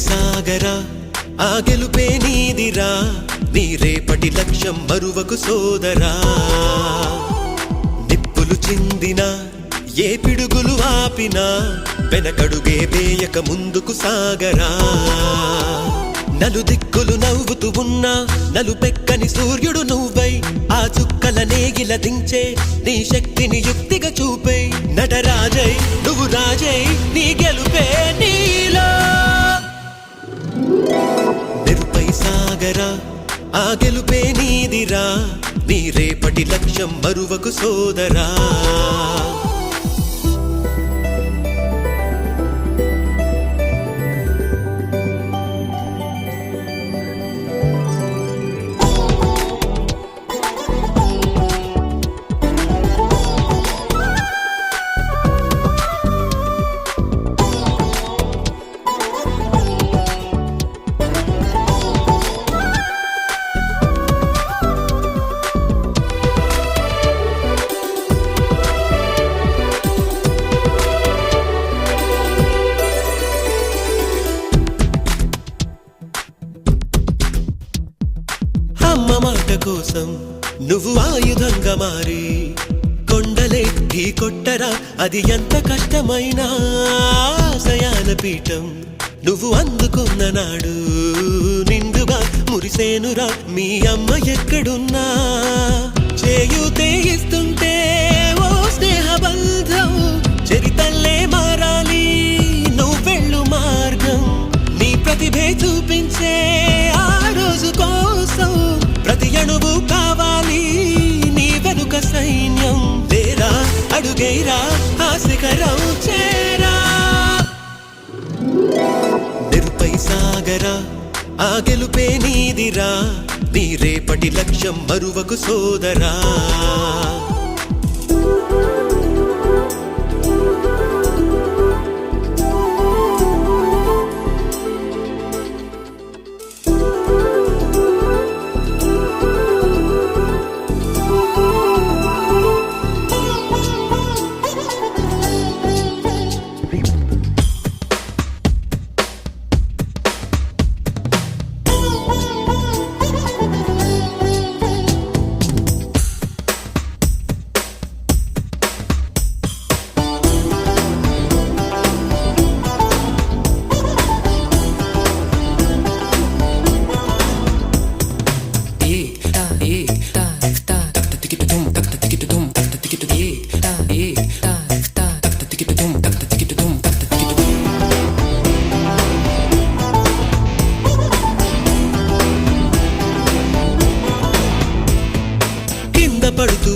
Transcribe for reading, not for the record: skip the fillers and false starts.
సాగరా ఆ గెలుపే నీదిరా నీ రేపటి లక్ష్యం మరువకు సోదరా నిప్పులు చిందినా ఏ పిడుగులు ఆపినా వెనకడుగే వేయక ముందుకు సాగరా నలుదిక్కులు నవ్వుతూ ఉన్నా నలుపెక్కని సూర్యుడు నువ్వై ఆ చుక్కల నేగిల దించే నీ శక్తిని యుక్తిగా చూపే నటరాజై నువ్వు రాజై నీ గెలుపే నీలో నిరుపై సాగరా ఆ గెలుపే నీదిరా నీ రేపటి లక్ష్యం మరువకు సోదరా అమ్మ మాట కోసం నువ్వు ఆయుధంగా మారి కొండలే ఢీ కొట్టరా అది ఎంత కష్టమైనా ఆశయాల పీఠం నువ్వు అందుకున్న నాడు నిండుగా మురిసేనురా మీ అమ్మ ఎక్కడున్నా చేయూతే ఇస్తుంటే ఓ స్నేహ బంధం చరితల్లే మారాలి నువ్వెళ్ళు మార్గం నీ ప్రతిభే చూపించే ఆ రోజు కోసం ప్రతి అణువు కావాలి నీ వెనుక సైన్యం లేరా అడుగేరా ఆ శిఖరం చేరా నిరుపై సాగరా ఆ గెలుపే నీదిరా నీ రేపటి లక్ష్యం మరువకు సోదరా పడుతూ